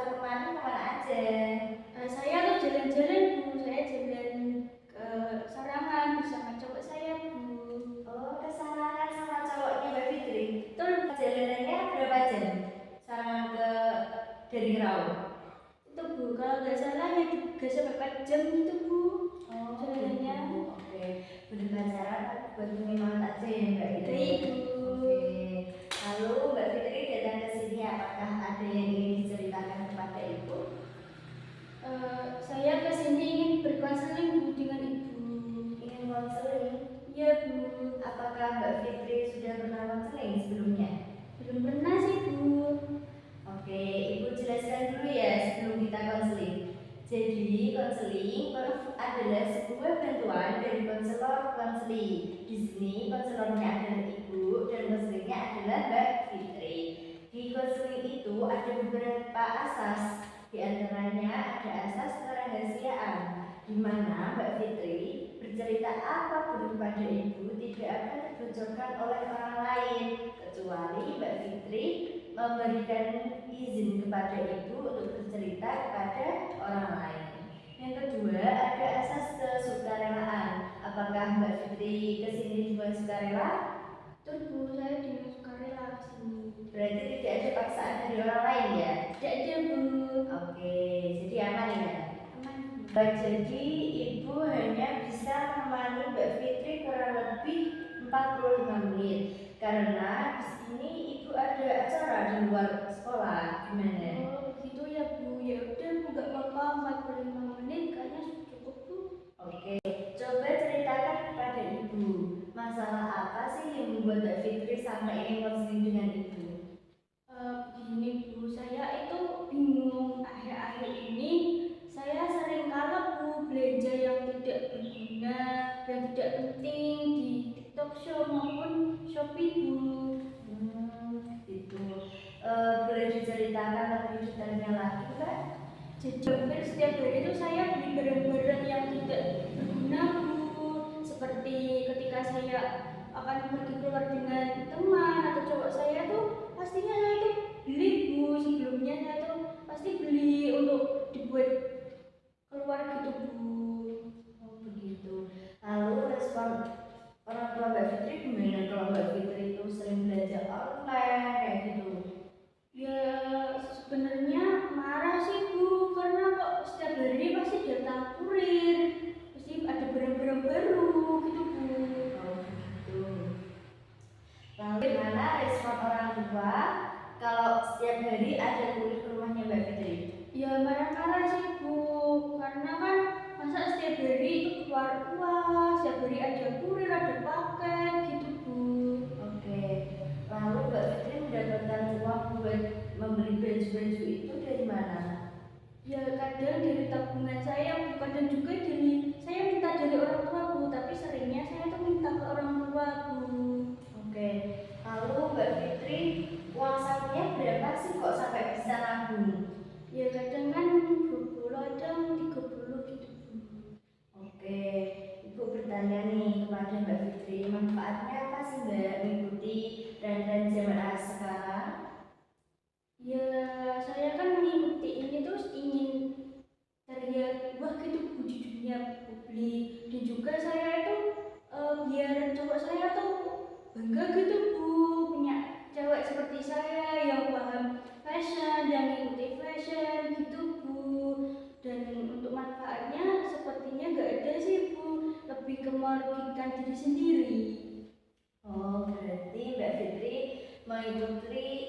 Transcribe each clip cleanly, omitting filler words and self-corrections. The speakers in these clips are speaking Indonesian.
sore kemarin kemana aja? Saya tuh jalan-jalan Bu, saya jalan ke Sarangan bersama cowok saya Bu. Oh, ke Sarangan sama cowoknya Mbak Fitri. Betul, Jalanannya berapa jam? Sarangan ke dari Rau. itu Bu, kalau nggak salah ya 3 sampai 4 jam gitu Bu. Oh, Jalanannya. gitu. Oke, berpacaran buat menyemangat aja ya Mbak Fitri. Baik Bu. Oke, lalu Mbak Fitri datang ke sini apakah ada yang ingin diceritakan kepada Ibu? Saya kesini ingin berkonseling Bu dengan Ibu. Ingin konseling? Iya Bu. Apakah Mbak Fitri sudah pernah konseling sebelumnya? Belum pernah sih Bu. Oke, Ibu jelaskan dulu ya sebelum kita konseling. Jadi, konseling adalah sebuah bantuan dari konselor konseling. Di sini konselornya adalah Ibu dan konselingnya adalah Mbak Fitri. Di konseling itu ada beberapa asas. Di antaranya ada asas kerahasiaan, di mana Mbak Fitri bercerita apapun kepada Ibu tidak akan dibocorkan oleh orang lain, kecuali Mbak Fitri memberikan izin kepada Ibu untuk bercerita kepada orang lain. Yang kedua, ada asas kesukarelaan. Apakah Mbak Fitri kesini dengan sukarela? Betul Bu, saya dengan sukarela kesini. Berarti tidak ada paksaan dari orang lain ya? Tidak ada Bu. Oke, jadi aman ya? Aman Bu. Jadi Ibu hanya bisa menemani Mbak Fitri kurang lebih 45 menit karena di sini Ibu ada acara di luar sekolah. Gimana? Oh begitu ya Bu, ya udah Bu, nggak apa-apa 45 menit kayaknya cukup Bu. Oke, coba ceritakan kepada Ibu masalah apa sih yang membuat Mbak Fitri sampai ingin konseling dengan Ibu? Begini Bu, saya itu bingung akhir-akhir ini. Saya sering kalah Bu belanja yang tidak berguna, yang tidak penting di TikTok Shop maupun Shopee Bu. Gitu. Boleh diceritakan lebih detailnya lagi, Mbak? Jadi hampir setiap hari itu saya beli barang-barang yang tidak berguna Bu. Seperti ketika saya akan pergi keluar dengan teman atau cowok saya tuh pastinya saya tuh beli Bu. Sebelumnya saya tuh pasti beli untuk dibuat keluar gitu Bu. Oh begitu. Lalu respon orang tua Mbak Fitri gimana kalau Mbak Fitri itu sering belanja online kayak gitu? Ya sebenarnya marah sih Bu, karena kok setiap hari pasti datang kurir, pasti ada barang-barang baru gitu Bu. Oh begitu. Lalu gimana respon orang tua kalau setiap hari ada kurir ke rumahnya Mbak Fitri? Ya marah-marah sih Bu, karena kan masa setiap hari itu keluar uang, setiap hari ada kurir, ada paket gitu Bu. Oke. Lalu Mbak Fitri mendapatkan uang buat membeli baju-baju itu dari mana? Ya kadang dari tabungan saya Bu, kadang juga dari saya minta dari orang tua Bu, tapi seringnya saya tuh minta ke orang tua Bu. Oke. Lalu Mbak Fitri uang sakunya berapa sih kok sampai bisa nabung? Ya kadang kan 20, kadang 30 gitu Bu. Oke, Ibu bertanya nih kepada Mbak Fitri, manfaatnya apa sih Mbak mengikuti tren-tren zaman sekarang? Ya saya kan mengikuti ini terus ingin terlihat wah gitu Bu di dunia publik, dan juga saya itu biar cowok saya tuh bangga gitu Bu punya cewek seperti saya yang paham fashion dan mengikuti fashion gitu Bu. Dan untuk manfaatnya sepertinya nggak ada sih Bu, lebih ke merugikan diri sendiri. Oh, berarti Mbak Fitri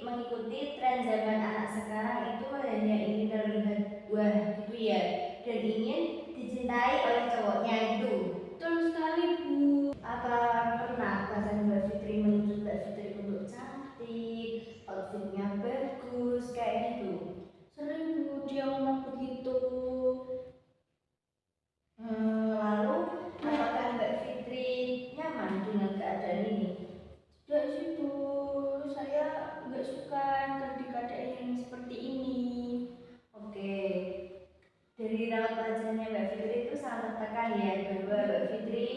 mengikuti tren zaman anak sekarang itu hanya ingin terlihat wah gitu ya, dan ingin dicintai oleh cowoknya itu. Betul sekali Bu. Apa pernah pasangan Mbak Fitri menuntut Mbak Fitri untuk cantik, outfitnya bagus kayak gitu? Sering Bu dia ngomong begitu. Lalu apakah Mbak Fitri nyaman dengan keadaan ini? Tidak sih Bu, saya nggak suka di keadaan yang seperti ini. Oke, dari rawat wajahnya Mbak Fitri itu sangat tertekan ya bahwa Mbak Fitri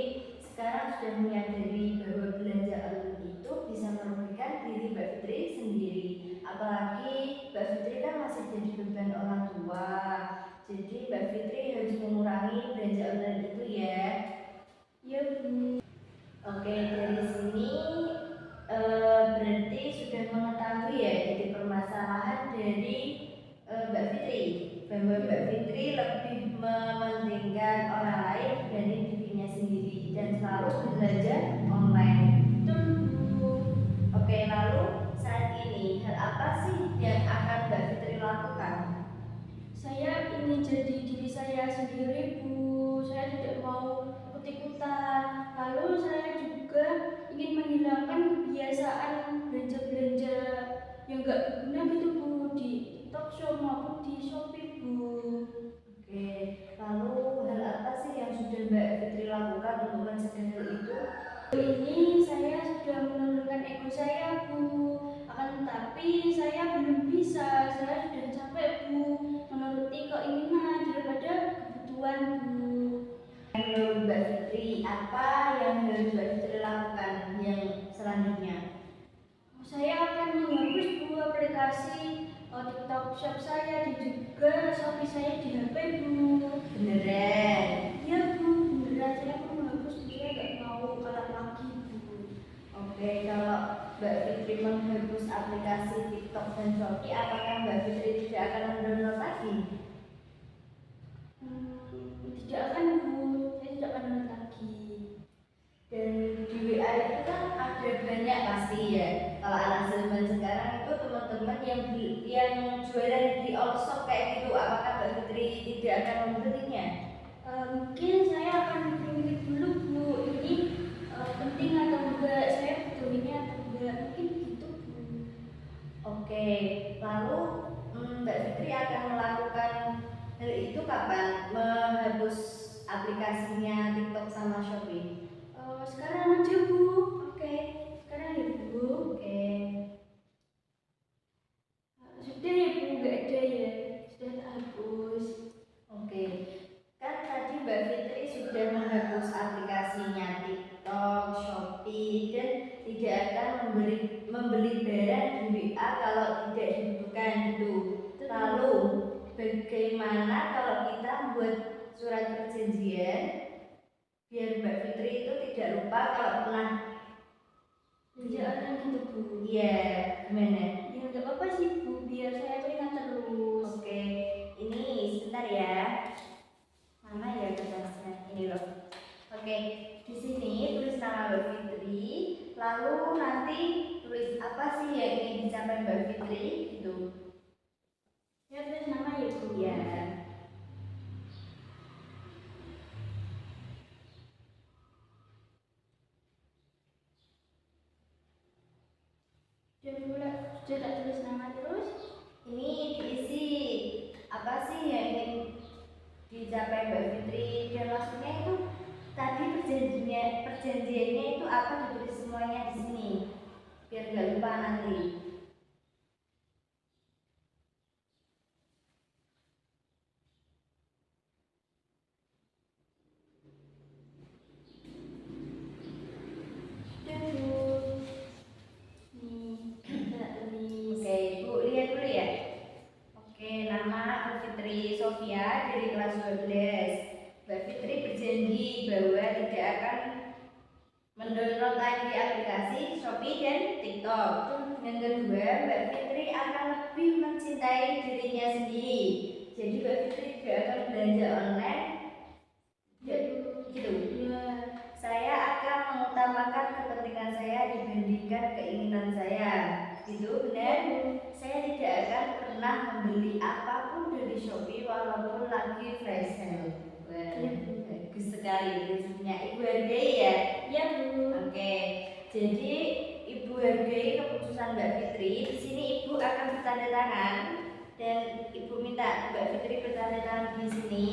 sekarang sudah menyadari bahwa belanja online itu bisa merugikan diri Mbak Fitri sendiri. Apalagi Mbak Fitri kan masih jadi beban orang Jadi Mbak Fitri harus mengurangi belanja online itu ya. Iya Bu. Oke, dari sini berarti sudah mengetahui ya titik permasalahan dari Mbak Fitri, bahwa Mbak Fitri lebih mementingkan orang lain dari dirinya sendiri dan selalu belanja online. Betul Bu. Oke, lalu saat ini hal apa sih yang akan Mbak Fitri lakukan? Saya ingin jadi diri saya sendiri Bu. Saya tidak mau ikut-ikutan. Lalu saya juga ingin menghilangkan kebiasaan belanja-belanja yang gak berguna gitu Bu, di Tokshop maupun di Shopee Bu. Oke, lalu hal apa sih yang sudah Mbak Fitri lakukan untuk mencegah hal itu? Ini saya sudah menurunkan ego saya Bu, akan tetapi saya belum bisa. Saya sudah capek Bu menuruti keinginan daripada kebutuhan Bu. Menurut Mbak Fitri, apa yang harus Mbak Fitri lakukan yang selanjutnya? Saya akan menghapus Bu aplikasi TikTok Shop saya dan juga Shopee saya di HP Bu. Beneran? Iya Bu, beneran saya mau menghapus Bu, saya nggak mau kalah lagi Bu. Oke, kalau Mbak Fitri menghapus aplikasi TikTok dan Shopee, apakah Mbak Fitri tidak akan mendownload lagi? Tidak akan Bu, saya tidak akan download lagi. Dan di WA itu kan ada banyak pasti ya. Kalau anak zaman sekarang itu teman-teman yang jualan di all shop kayak gitu, apakah Mbak Fitri tidak akan membelinya? Mungkin saya akan mikir dulu Bu, ini penting atau enggak, saya butuh ini atau enggak, mungkin gitu Bu. Oke, lalu Mbak Fitri akan melakukan hal itu kapan? Menghapus aplikasinya TikTok sama Shopee? Sekarang aja Bu. Oke, sekarang ya Bu. Oke. Sudah ya Bu, nggak ada ya, sudah tak hapus. Oke, kan tadi Mbak Fitri sudah menghapus aplikasinya TikTok, Shopee, dan tidak akan membeli barang di WA kalau tidak dibutuhkan gitu. Lalu, bagaimana kalau kita buat surat perjanjian biar Mbak Fitri itu tidak lupa kalau pernah Belanja online gitu Bu. iya, gimana? Ya nggak apa-apa sih Bu, biar saya tuh ingat terus. Oke, ini sebentar ya. Mana ya kertasnya? Ini loh. Oke, di sini tulis nama Mbak Fitri, lalu nanti tulis apa sih yang ingin dicapai Mbak Fitri gitu. Ya tulis nama ya Bu. Ya. Sudah tak tulis nama terus. Ini diisi apa sih yang ingin dicapai Mbak Fitri, dan maksudnya itu tadi perjanjiannya itu apa, ditulis semuanya di sini biar nggak lupa nanti. Sudah Bu. Nih, sudah tulis. Oke, Ibu lihat dulu ya. Oke, nama Mbak Fitri Sofia dari kelas 12. Mbak Fitri berjanji bahwa tidak akan mendownload lagi aplikasi Shopee dan TikTok. Yang kedua, Mbak Fitri akan lebih mencintai dirinya sendiri. Jadi Mbak Fitri tidak akan belanja online. Gitu. Ya. Saya akan mengutamakan kepentingan saya dibandingkan keinginan saya. Gitu, benar? Saya tidak akan pernah membeli apapun dari Shopee walaupun lagi flash sale. Wah, bagus sekali prinsipnya. Ibu hargai ya? Ya Bu. Oke, jadi Ibu hargai keputusan Mbak Fitri. Di sini Ibu akan bertanda tangan dan Ibu minta Mbak Fitri bertanda tangan di sini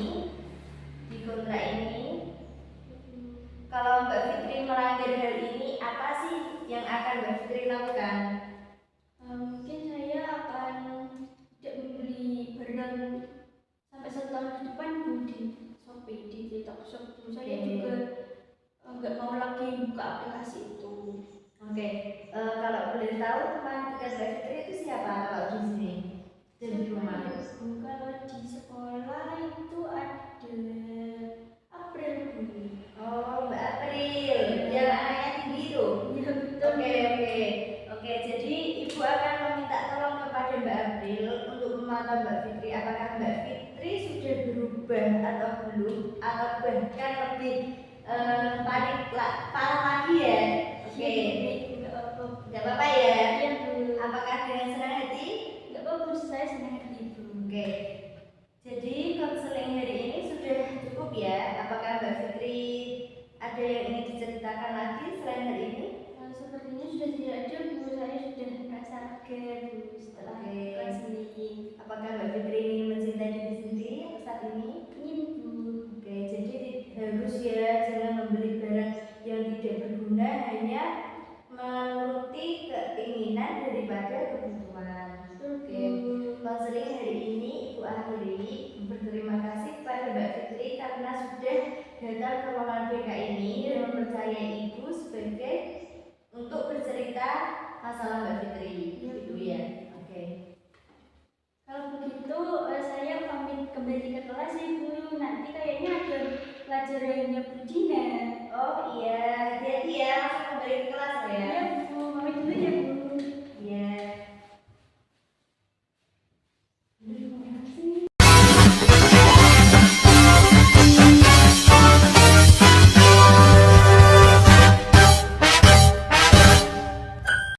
di kontrak ini. Kalau Mbak Fitri melanggar hal ini, apa sih yang akan Mbak Fitri lakukan? Mungkin saya akan tidak membeli barang sampai 1 tahun ke depan Bu di Shopee, di TikTok Shop Bu. Saya juga nggak mau lagi buka aplikasi itu. Oke, kalau boleh tahu teman dekat Mbak Fitri itu siapa kalau di sini? Di rumah. Kalau di sekolah Fadil untuk memantau Mbak Fitri apakah Mbak Fitri sudah berubah atau belum, atau bahkan lebih parah lagi ya. Oke, Nggak apa-apa. nggak apa-apa ya. Iya Bu. Apakah dengan senang hati? Nggak apa-apa, saya senang hati Bu. Oke, jadi konseling hari ini sudah cukup ya. Apakah Mbak Fitri ada yang ingin diceritakan lagi selain hari ini? Sepertinya sudah tidak ada Bu, saya sudah merasa lega Bu setelah Oke. konseling. Apakah Mbak Fitri ingin mencintai diri sendiri untuk saat ini? Ingin Bu. Oke, jadi harus ya, jangan membeli barang yang tidak berguna, hanya menuruti keinginan daripada kebutuhan. Oke, konseling hari ini Ibu akhiri. Berterima kasih kepada Mbak Fitri karena sudah datang ke ruangan BK ini dan mempercayai Ibu sebagai untuk bercerita masalah Mbak Fitri. Gitu ya. Oke. Kalau begitu saya pamit kembali ke kelas ya Bu. Nanti kayaknya ada pelajarannya Bu Dina. Oh iya, hati-hati ya, langsung kembali ke kelas ya. Iya Bu, pamit dulu ya Bu. Iya.